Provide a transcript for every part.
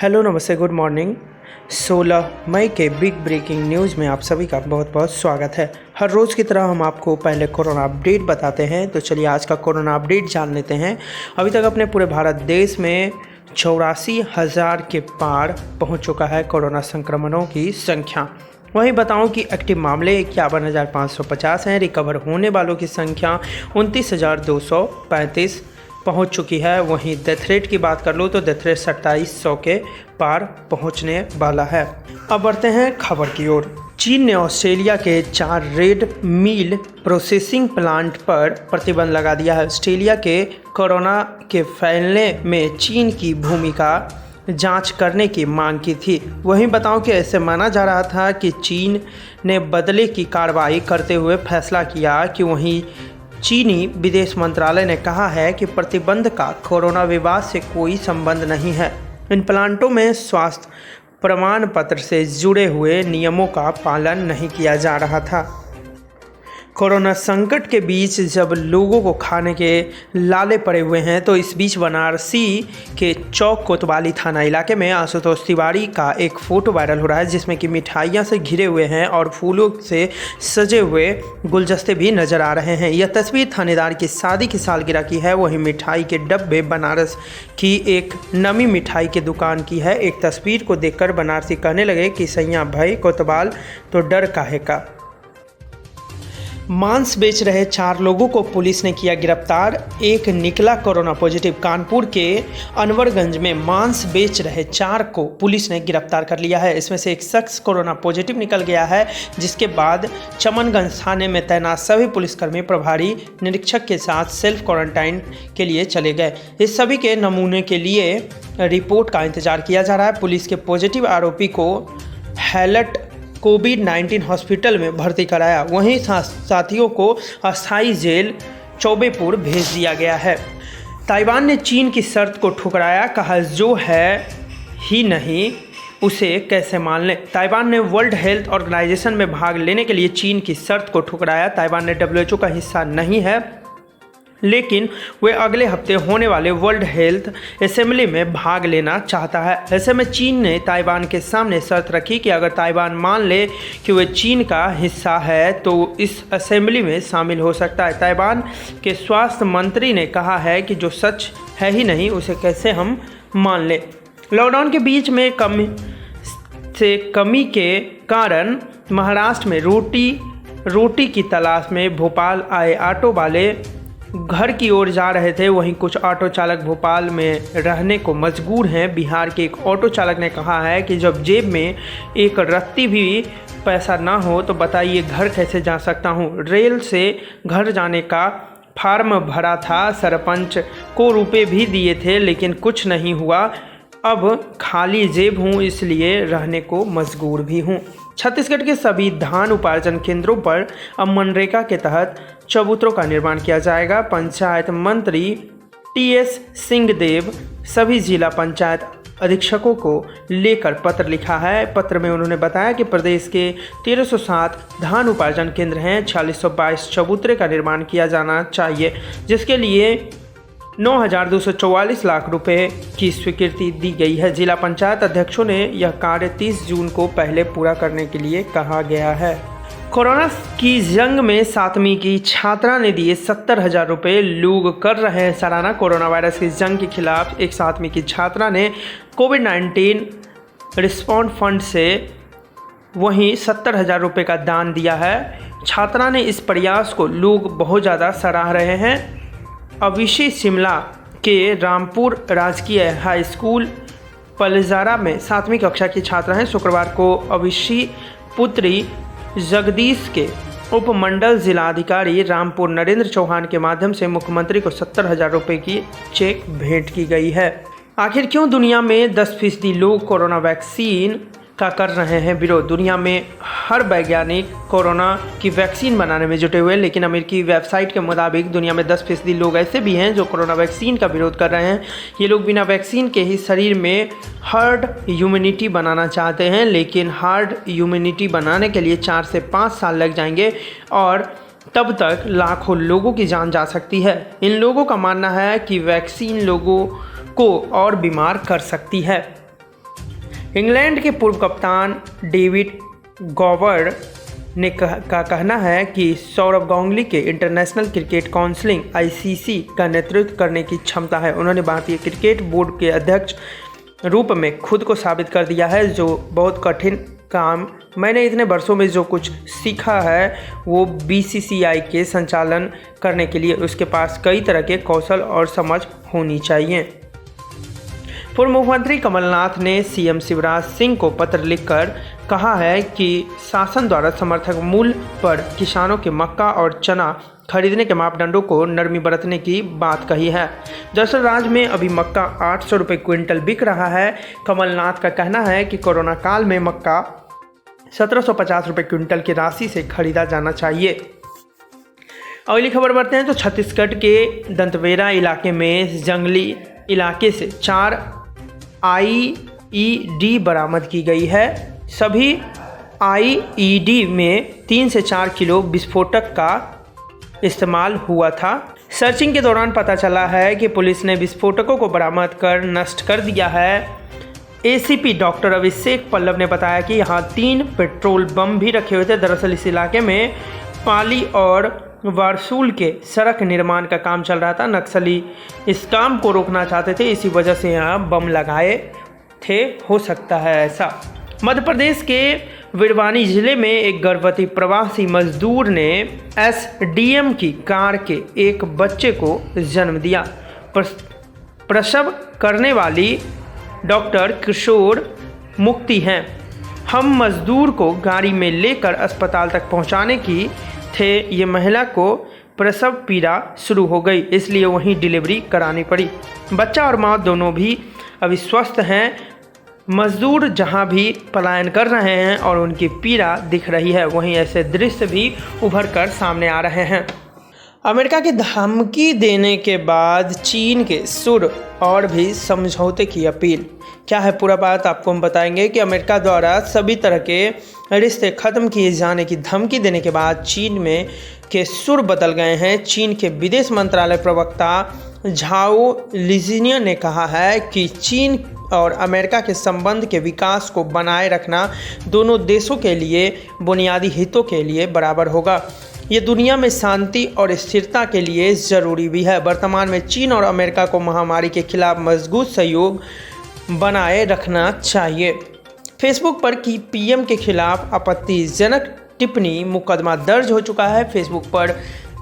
Hello नमस्ते good morning. 16 मई के big breaking news में आप सभी का बहुत बहुत स्वागत है। हर रोज़ की तरह हम आपको पहले कोरोना अपडेट बताते हैं, तो चलिए आज का कोरोना अपडेट जान लेते हैं। अभी तक अपने पूरे भारत देश में 84,000 के पार पहुंच चुका है कोरोना संक्रमणों की संख्या। वहीं बताऊं कि एक्टिव मामले 51,550 हैं। रिकवर होने वालों की संख्या 29,235 पहुंच चुकी है। वहीं डेथ रेट की बात कर लो तो डेथ रेट 2700 के पार पहुंचने वाला है। अब बढ़ते हैं खबर की ओर। चीन ने ऑस्ट्रेलिया के 4 रेड मील प्रोसेसिंग प्लांट पर प्रतिबंध लगा दिया है। ऑस्ट्रेलिया के कोरोना के फैलने में चीन की भूमिका जांच करने की मांग की थी। वहीं बताऊं कि ऐसे माना जा रहा था कि चीन ने बदले की कार्रवाई करते हुए फैसला किया कि वहीं चीनी विदेश मंत्रालय ने कहा है कि प्रतिबंध का कोरोना विवाद से कोई संबंध नहीं है। इन प्लांटों में स्वास्थ्य प्रमाण पत्र से जुड़े हुए नियमों का पालन नहीं किया जा रहा था। कोरोना संकट के बीच जब लोगों को खाने के लाले पड़े हुए हैं, तो इस बीच वाराणसी के चौक कोतवाली थाना इलाके में आशुतोष तिवारी का एक फ़ोटो वायरल हो रहा है, जिसमें कि मिठाइयाँ से घिरे हुए हैं और फूलों से सजे हुए गुलदस्ते भी नज़र आ रहे हैं। यह तस्वीर थानेदार की शादी की सालगिरह की है। वहीं मिठाई के डब्बे बनारस की एक नमी मिठाई की दुकान की है। एक तस्वीर को देखकर बनारसी कहने लगे कि सैया भाई कोतवाल तो डर काहे का। मांस बेच रहे 4 लोगों को पुलिस ने किया गिरफ्तार। एक निकला कोरोना पॉजिटिव। कानपुर के अनवरगंज में मांस बेच रहे 4 को पुलिस ने गिरफ्तार कर लिया है। इसमें से एक शख्स कोरोना पॉजिटिव निकल गया है, जिसके बाद चमनगंज थाने में तैनात सभी पुलिसकर्मी प्रभारी निरीक्षक के साथ सेल्फ क्वारंटाइन के लिए चले गए। इस सभी के नमूने के लिए रिपोर्ट का इंतजार किया जा रहा है। पुलिस के पॉजिटिव आरोपी को हैलट कोविड-19 हॉस्पिटल में भर्ती कराया। वहीं साथियों को अस्थायी जेल चौबेपुर भेज दिया गया है। ताइवान ने चीन की शर्त को ठुकराया, कहा जो है ही नहीं उसे कैसे मान लें। ताइवान ने वर्ल्ड हेल्थ ऑर्गेनाइजेशन में भाग लेने के लिए चीन की शर्त को ठुकराया। ताइवान ने WHO का हिस्सा नहीं है, लेकिन वे अगले हफ्ते होने वाले वर्ल्ड हेल्थ असेंबली में भाग लेना चाहता है। ऐसे में चीन ने ताइवान के सामने शर्त रखी कि अगर ताइवान मान ले कि वे चीन का हिस्सा है तो इस असेंबली में शामिल हो सकता है। ताइवान के स्वास्थ्य मंत्री ने कहा है कि जो सच है ही नहीं उसे कैसे हम मान लें। लॉकडाउन के बीच में कमी के कारण महाराष्ट्र में रोटी की तलाश में भोपाल आए ऑटो वाले घर की ओर जा रहे थे। वहीं कुछ ऑटो चालक भोपाल में रहने को मजबूर हैं। बिहार के एक ऑटो चालक ने कहा है कि जब जेब में एक रत्ती भी पैसा ना हो तो बताइए घर कैसे जा सकता हूँ। रेल से घर जाने का फार्म भरा था, सरपंच को रुपए भी दिए थे, लेकिन कुछ नहीं हुआ। अब खाली जेब हूँ, इसलिए रहने को मजबूर भी हूँ। छत्तीसगढ़ के सभी धान उपार्जन केंद्रों पर अब मनरेगा के तहत चबूतरों का निर्माण किया जाएगा। पंचायत मंत्री TS सिंहदेव सभी जिला पंचायत अधीक्षकों को लेकर पत्र लिखा है। पत्र में उन्होंने बताया कि प्रदेश के 1307 धान उपार्जन केंद्र हैं। 4622 चबूतरे का निर्माण किया जाना चाहिए, जिसके लिए 9,244 लाख रुपए की स्वीकृति दी गई है। जिला पंचायत अध्यक्षों ने यह कार्य 30 जून को पहले पूरा करने के लिए कहा गया है। कोरोना की जंग में 7वीं की छात्रा ने दिए 70,000 रुपये। लोग कर रहे हैं सराहना। कोरोना वायरस की जंग के खिलाफ एक 7वीं की छात्रा ने कोविड-19 रिस्पॉन्ड फंड से वहीं 70,000 रुपये का दान दिया है। छात्रा ने इस प्रयास को लोग बहुत ज़्यादा सराह रहे हैं। अविशी शिमला के रामपुर राजकीय हाई स्कूल पलजारा में 7वीं कक्षा की छात्रा हैं। शुक्रवार को अविशी पुत्री जगदीश के उपमंडल जिलाधिकारी रामपुर नरेंद्र चौहान के माध्यम से मुख्यमंत्री को 70,000 रुपये की चेक भेंट की गई है। आखिर क्यों दुनिया में 10% लोग कोरोना वैक्सीन का कर रहे हैं विरोध। दुनिया में हर वैज्ञानिक कोरोना की वैक्सीन बनाने में जुटे हुए हैं, लेकिन अमेरिकी वेबसाइट के मुताबिक दुनिया में 10% लोग ऐसे भी हैं जो कोरोना वैक्सीन का विरोध कर रहे हैं। ये लोग बिना वैक्सीन के ही शरीर में हर्ड इम्यूनिटी बनाना चाहते हैं, लेकिन हर्ड इम्यूनिटी बनाने के लिए 4 से 5 साल लग जाएंगे और तब तक लाखों लोगों की जान जा सकती है। इन लोगों का मानना है कि वैक्सीन लोगों को और बीमार कर सकती है। इंग्लैंड के पूर्व कप्तान डेविड गॉवर ने का कहना है कि सौरव गांगुली के इंटरनेशनल क्रिकेट काउंसिल (आईसीसी) का नेतृत्व करने की क्षमता है। उन्होंने भारतीय क्रिकेट बोर्ड के अध्यक्ष रूप में खुद को साबित कर दिया है, जो बहुत कठिन काम। मैंने इतने वर्षों में जो कुछ सीखा है वो बीसीसीआई के संचालन करने के लिए उसके पास कई तरह के कौशल और समझ होनी चाहिए। पूर्व मुख्यमंत्री कमलनाथ ने सीएम शिवराज सिंह को पत्र लिखकर कहा है कि शासन द्वारा समर्थक मूल्य पर किसानों के मक्का और चना खरीदने के मापदंडों को नरमी बरतने की बात कही है। दरअसल राज्य में अभी मक्का 800 रुपये क्विंटल बिक रहा है। कमलनाथ का कहना है कि कोरोना काल में मक्का 1750 रुपये क्विंटल की राशि से खरीदा जाना चाहिए। अगली खबर बढ़ते हैं तो छत्तीसगढ़ के दंतेवाड़ा इलाके में जंगली इलाके से 4 आईईडी बरामद की गई है। सभी आईईडी में 3 से 4 किलो विस्फोटक का इस्तेमाल हुआ था। सर्चिंग के दौरान पता चला है कि पुलिस ने विस्फोटकों को बरामद कर नष्ट कर दिया है। एसीपी डॉक्टर अभिषेक पल्लव ने बताया कि यहाँ 3 पेट्रोल बम भी रखे हुए थे। दरअसल इस इलाके में पाली और वारसूल के सड़क निर्माण का काम चल रहा था। नक्सली इस काम को रोकना चाहते थे, इसी वजह से यहाँ बम लगाए थे, हो सकता है ऐसा। मध्य प्रदेश के वीरवानी जिले में एक गर्भवती प्रवासी मजदूर ने एसडीएम की कार के एक बच्चे को जन्म दिया। प्रसव करने वाली डॉक्टर किशोर मुक्ति हैं। हम मजदूर को गाड़ी में लेकर अस्पताल तक पहुंचाने की थे। ये महिला को प्रसव पीड़ा शुरू हो गई, इसलिए वहीं डिलीवरी करानी पड़ी। बच्चा और माँ दोनों भी अभी स्वस्थ हैं। मजदूर जहां भी पलायन कर रहे हैं और उनकी पीड़ा दिख रही है, वहीं ऐसे दृश्य भी उभर कर सामने आ रहे हैं। अमेरिका की धमकी देने के बाद चीन के सुर और भी समझौते की अपील। क्या है पूरा बात आपको हम बताएंगे कि अमेरिका द्वारा सभी तरह के रिश्ते खत्म किए जाने की धमकी देने के बाद चीन में के सुर बदल गए हैं। चीन के विदेश मंत्रालय प्रवक्ता झाओ लिजिनिया ने कहा है कि चीन और अमेरिका के संबंध के विकास को बनाए रखना दोनों देशों के लिए बुनियादी हितों के लिए बराबर होगा। ये दुनिया में शांति और स्थिरता के लिए ज़रूरी भी है। वर्तमान में चीन और अमेरिका को महामारी के खिलाफ मजबूत सहयोग बनाए रखना चाहिए। फेसबुक पर की पीएम के खिलाफ आपत्तिजनक टिप्पणी मुकदमा दर्ज हो चुका है। फेसबुक पर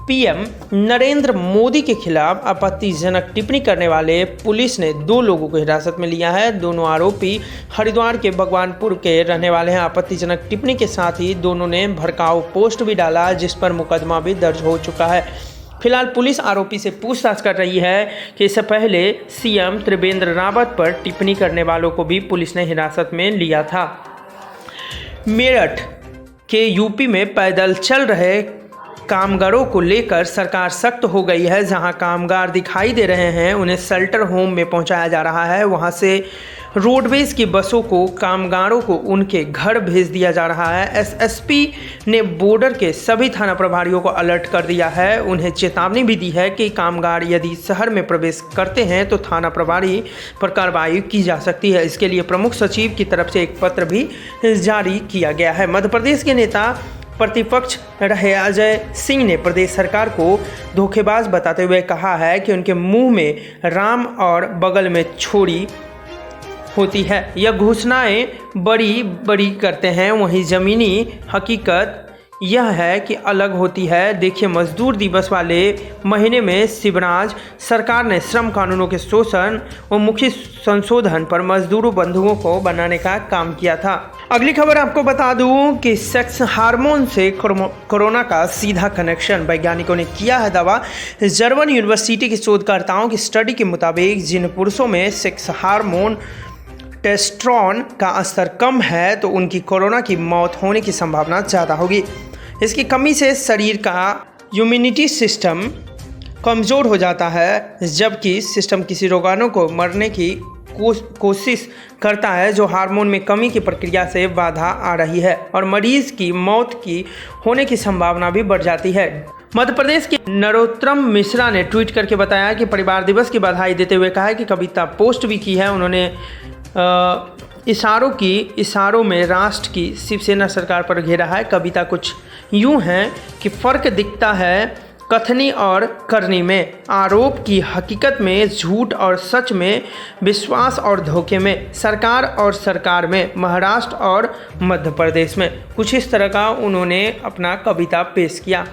पीएम नरेंद्र मोदी के खिलाफ आपत्तिजनक टिप्पणी करने वाले पुलिस ने 2 लोगों को हिरासत में लिया है। दोनों आरोपी हरिद्वार के भगवानपुर के रहने वाले हैं। आपत्तिजनक टिप्पणी के साथ ही दोनों ने भड़काऊ पोस्ट भी डाला, जिस पर मुकदमा भी दर्ज हो चुका है। फिलहाल पुलिस आरोपी से पूछताछ कर रही है कि इससे पहले सीएम त्रिवेंद्र रावत पर टिप्पणी करने वालों को भी पुलिस ने हिरासत में लिया था। मेरठ के यूपी में पैदल चल रहे कामगारों को लेकर सरकार सख्त हो गई है। जहां कामगार दिखाई दे रहे हैं उन्हें शेल्टर होम में पहुंचाया जा रहा है। वहां से रोडवेज की बसों को कामगारों को उनके घर भेज दिया जा रहा है। एसएसपी ने बॉर्डर के सभी थाना प्रभारियों को अलर्ट कर दिया है। उन्हें चेतावनी भी दी है कि कामगार यदि शहर में प्रवेश करते हैं तो थाना प्रभारी पर कार्रवाई की जा सकती है। इसके लिए प्रमुख सचिव की तरफ से एक पत्र भी जारी किया गया है। मध्य प्रदेश के नेता प्रतिपक्ष रहे अजय सिंह ने प्रदेश सरकार को धोखेबाज बताते हुए कहा है कि उनके मुंह में राम और बगल में छोरी होती है। यह घोषणाएं बड़ी बड़ी करते हैं, वहीं ज़मीनी हकीकत यह है कि अलग होती है। देखिए, मजदूर दिवस वाले महीने में शिवराज सरकार ने श्रम कानूनों के शोषण व मुख्य संशोधन पर मजदूरों बंधुओं को बनाने का काम किया था। अगली खबर आपको बता दूं कि सेक्स हार्मोन से कोरोना का सीधा कनेक्शन वैज्ञानिकों ने किया है दावा। जर्मन यूनिवर्सिटी के शोधकर्ताओं की स्टडी के मुताबिक जिन पुरुषों में सेक्स हार्मोन टेस्टोस्टेरोन का स्तर कम है तो उनकी कोरोना की मौत होने की संभावना ज़्यादा होगी। इसकी कमी से शरीर का इम्यूनिटी सिस्टम कमज़ोर हो जाता है, जबकि सिस्टम किसी रोगाणु को मरने की कोशिश करता है जो हार्मोन में कमी की प्रक्रिया से बाधा आ रही है, और मरीज की मौत की होने की संभावना भी बढ़ जाती है। मध्य प्रदेश के नरोत्तम मिश्रा ने ट्वीट करके बताया कि परिवार दिवस की बधाई देते हुए कहा है कि कविता पोस्ट भी की है। उन्होंने इशारों में राष्ट्र की शिवसेना सरकार पर घेरा है। कविता कुछ यूं है कि फर्क दिखता है कथनी और करनी में, आरोप की हकीकत में, झूठ और सच में, विश्वास और धोखे में, सरकार और सरकार में, महाराष्ट्र और मध्य प्रदेश में। कुछ इस तरह का उन्होंने अपना कविता पेश किया।